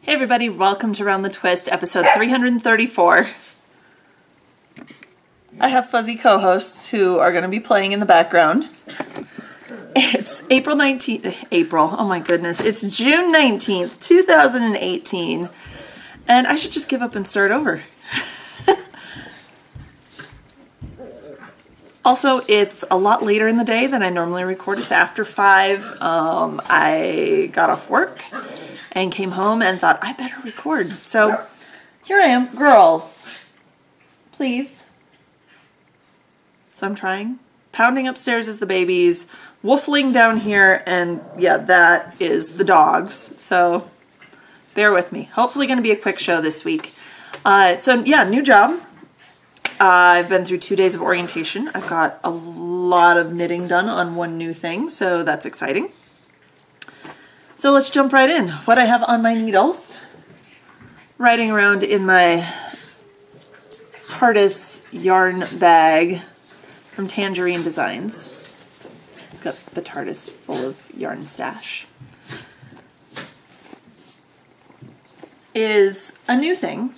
Hey everybody, welcome to Round the Twist, episode 334. I have fuzzy co-hosts who are going to be playing in the background. It's April 19th, oh my goodness, it's June 19th, 2018, and I should just give up and start over. Also, it's a lot later in the day than I normally record. It's after 5. I got off work and came home and thought, I better record. So here I am. Girls, please. So I'm trying. Pounding upstairs is the babies. Woofling down here, and yeah, that is the dogs. So bear with me. Hopefully going to be a quick show this week. So yeah, new job. I've been through 2 days of orientation. I've got a lot of knitting done on one new thing, so that's exciting. So let's jump right in. What I have on my needles, riding around in my TARDIS yarn bag from Tangerine Designs. It's got the TARDIS full of yarn stash. Is a new thing.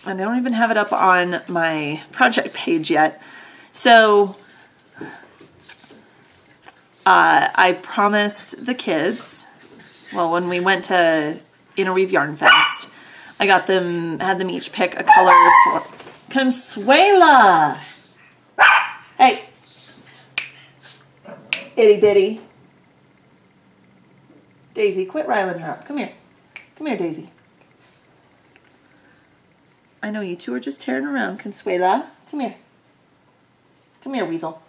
And I don't even have it up on my project page yet. So I promised the kids, well, when we went to Interweave Yarn Fest, I had them each pick a color for Consuela. Hey, itty bitty. Daisy, quit riling her up. Come here. Come here, Daisy. I know you two are just tearing around, Consuela. Come here. Come here, Weasel.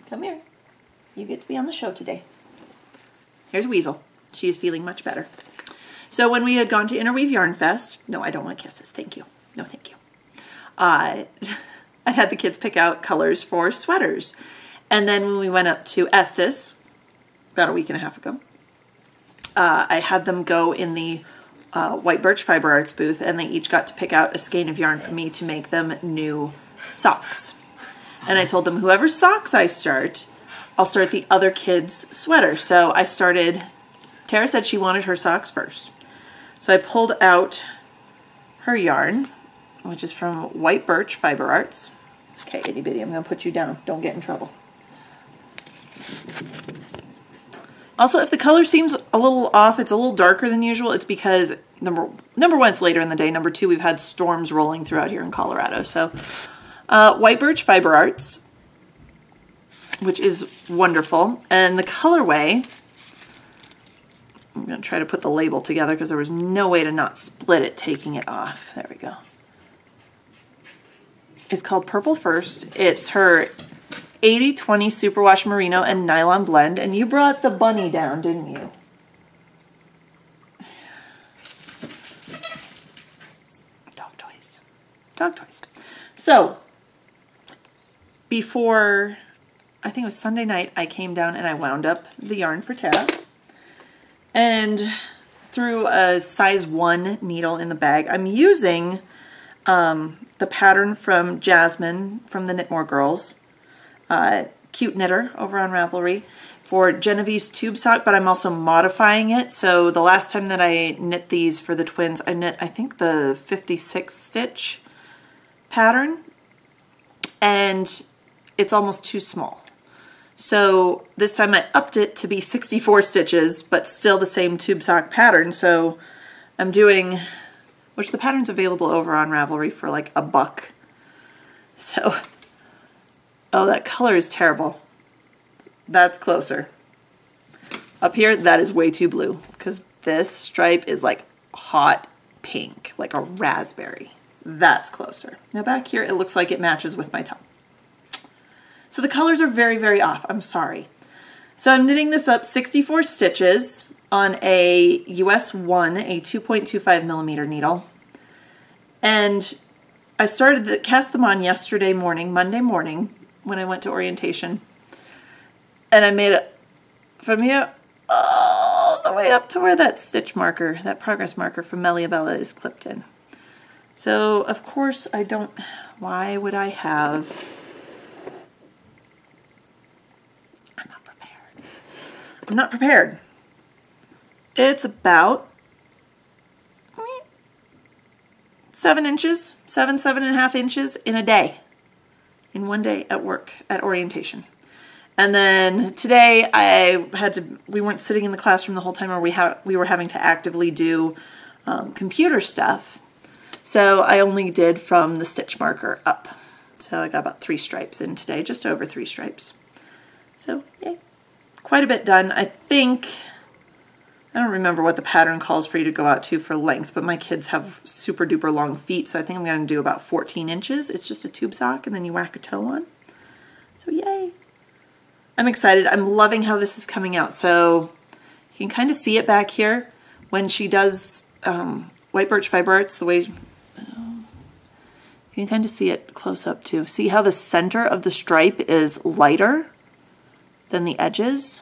Come here. You get to be on the show today. Here's Weasel. She is feeling much better. So when we had gone to Interweave Yarn Fest, no, I don't want kisses. Thank you. No, thank you. I had the kids pick out colors for sweaters. And then when we went up to Estes, about a week and a half ago, I had them go in the White Birch Fiber Arts booth, and they each got to pick out a skein of yarn for me to make them new socks. And I told them, whoever socks I start, I'll start the other kid's sweater. So I started, Tara said she wanted her socks first. So I pulled out her yarn, which is from White Birch Fiber Arts. Okay, itty bitty, I'm gonna put you down. Don't get in trouble. Also, if the color seems a little off, it's a little darker than usual, it's because number one, it's later in the day. Number two, we've had storms rolling throughout here in Colorado. So White Birch Fiber Arts, which is wonderful. And the colorway, I'm going to try to put the label together because there was no way to not split it taking it off. There we go. It's called Purple First. It's her 80-20 Superwash Merino and Nylon blend. And you brought the bunny down, didn't you? Dog toys. So, before, I think it was Sunday night, I came down and I wound up the yarn for Tara. And through a size 1 needle in the bag, I'm using the pattern from Jasmine from the Knitmore Girls, Cute Knitter over on Ravelry, for Genevieve's tube sock, but I'm also modifying it. So the last time that I knit these for the twins, I knit, I think, the 56 stitch pattern, and it's almost too small. So this time I upped it to be 64 stitches, but still the same tube sock pattern. So I'm doing, which the pattern's available over on Ravelry for like $1. So, oh, that color is terrible. That's closer. Up here, that is way too blue, because this stripe is like hot pink, like a raspberry. That's closer. Now back here, it looks like it matches with my top. So the colors are very, very off. I'm sorry. So I'm knitting this up 64 stitches on a US 1, a 2.25 millimeter needle. And I started to cast them on yesterday morning, Monday morning, when I went to orientation. And I made it from here all the way up to where that stitch marker, that progress marker from Melia Bella is clipped in. So, of course, I don't, why would I have, I'm not prepared. I'm not prepared. It's about 7 inches, 7.5 inches in a day, in one day at work, at orientation. And then today we weren't sitting in the classroom the whole time, or we were having to actively do computer stuff. So I only did from the stitch marker up. So I got about 3 stripes in today, just over 3 stripes. So yay, quite a bit done. I think, I don't remember what the pattern calls for you to go out to for length, but my kids have super duper long feet, so I think I'm going to do about 14 inches. It's just a tube sock, and then you whack a toe on. So yay. I'm excited. I'm loving how this is coming out. So you can kind of see it back here when she does White Birch Fiber Arts, the way, you can kind of see it close up too. See how the center of the stripe is lighter than the edges?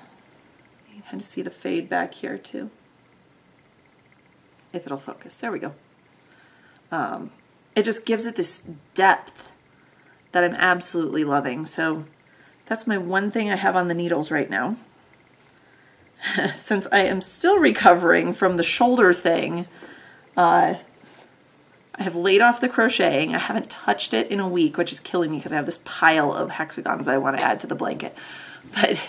You can kind of see the fade back here too. If it'll focus. There we go. It just gives it this depth that I'm absolutely loving. So that's my one thing I have on the needles right now. Since I am still recovering from the shoulder thing, I have laid off the crocheting. I haven't touched it in a week, which is killing me because I have this pile of hexagons that I want to add to the blanket. But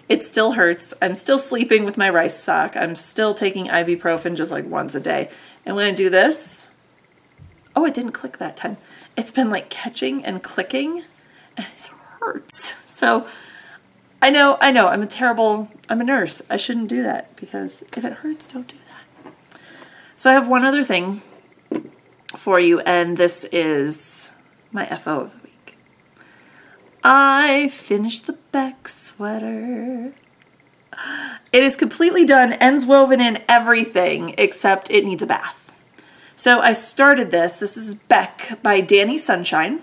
it still hurts. I'm still sleeping with my rice sock. I'm still taking ibuprofen just like once a day. And when I do this, oh, it didn't click that time. It's been like catching and clicking, and it hurts. So I know, I'm a nurse. I shouldn't do that because if it hurts, don't do that. So I have one other thing for you, and this is my FO of the week. I finished the Beck sweater. It is completely done, ends woven in, everything, except it needs a bath. So I started this. This is Beck by Danny Sunshine.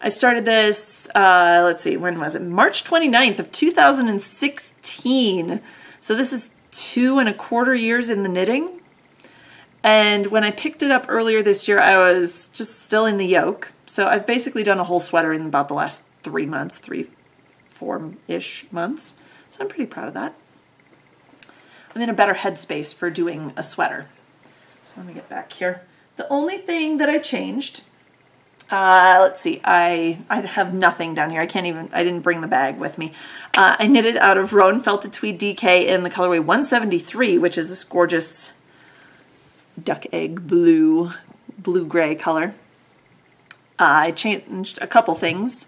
I started this, let's see, when was it? March 29th of 2016. So this is 2¼ years in the knitting. And when I picked it up earlier this year, I was just still in the yoke. So I've basically done a whole sweater in about the last 3 months, 4-ish months. So I'm pretty proud of that. I'm in a better headspace for doing a sweater. So let me get back here. The only thing that I changed, let's see, I have nothing down here. I didn't bring the bag with me. I knitted out of Rowan Felted Tweed DK in the colorway 173, which is this gorgeous duck egg blue-gray color. I changed a couple things.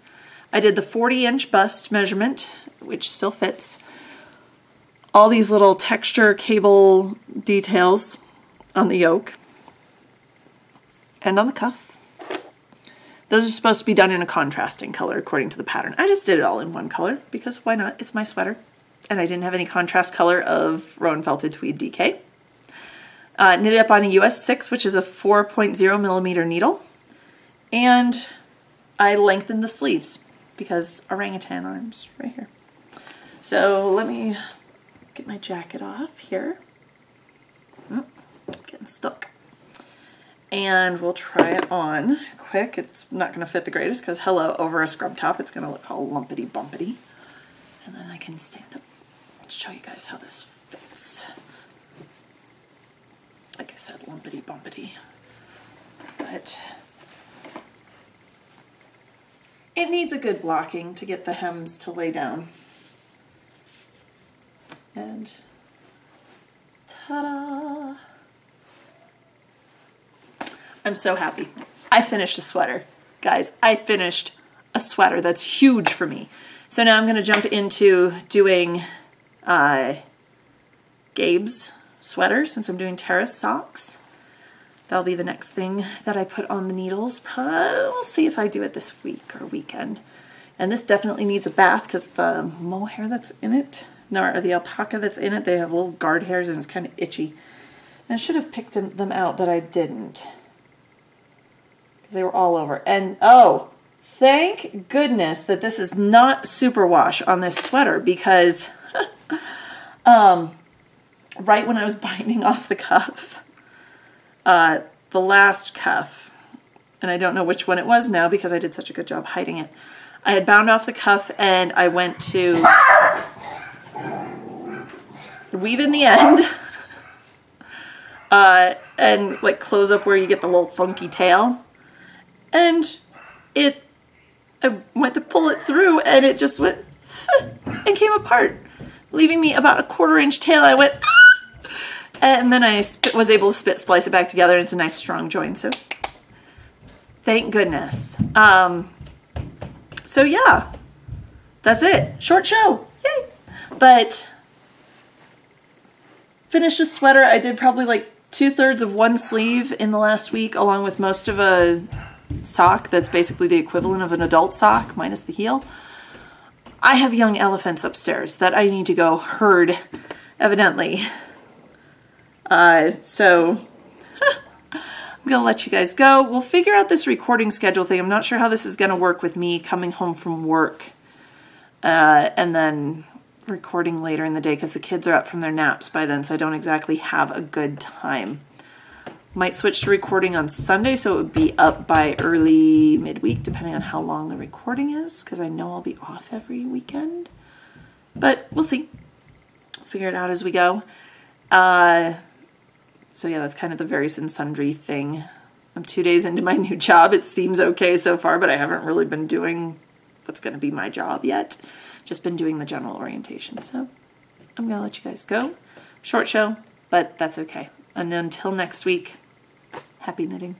I did the 40-inch bust measurement, which still fits. All these little texture cable details on the yoke and on the cuff. Those are supposed to be done in a contrasting color according to the pattern. I just did it all in one color because why not? It's my sweater. And I didn't have any contrast color of Rowan Felted Tweed DK. Knitted up on a US 6, which is a 4.0 millimeter needle. And I lengthened the sleeves because orangutan arms right here. So let me get my jacket off here. Oh, getting stuck. And we'll try it on quick. It's not going to fit the greatest because hello, over a scrub top, it's going to look all lumpity bumpity. And then I can stand up and show you guys how this fits. Like I said, lumpity bumpity. But it needs a good blocking to get the hems to lay down. And ta-da! I'm so happy. I finished a sweater. Guys, I finished a sweater. That's huge for me. So now I'm going to jump into doing Gabe's sweater since I'm doing Tara's socks. That'll be the next thing that I put on the needles. We'll see if I do it this week or weekend. And this definitely needs a bath because the mohair that's in it, or the alpaca that's in it, they have little guard hairs and it's kind of itchy. And I should have picked them out, but I didn't. They were all over. And oh, thank goodness that this is not superwash on this sweater because right when I was binding off the cuff, the last cuff, and I don't know which one it was now because I did such a good job hiding it. I had bound off the cuff and I went to weave in the end. and like close up where you get the little funky tail. And I went to pull it through and it just went and came apart, leaving me about a 1/4 inch tail. I went, ah! And then I was able to splice it back together. And it's a nice strong joint, so thank goodness. So yeah, that's it. Short show, yay! But finished a sweater. I did probably like 2/3 of one sleeve in the last week, along with most of a sock that's basically the equivalent of an adult sock minus the heel. I have young elephants upstairs that I need to go herd, evidently. So I'm gonna let you guys go. We'll figure out this recording schedule thing. I'm not sure how this is gonna work with me coming home from work and then recording later in the day because the kids are up from their naps by then, so I don't exactly have a good time. Might switch to recording on Sunday, so it would be up by early midweek, depending on how long the recording is, because I know I'll be off every weekend. But we'll see. We'll figure it out as we go. So yeah, that's kind of the various and sundry thing. I'm 2 days into my new job. It seems okay so far, but I haven't really been doing what's going to be my job yet. Just been doing the general orientation. So I'm going to let you guys go. Short show, but that's okay. And until next week, happy knitting.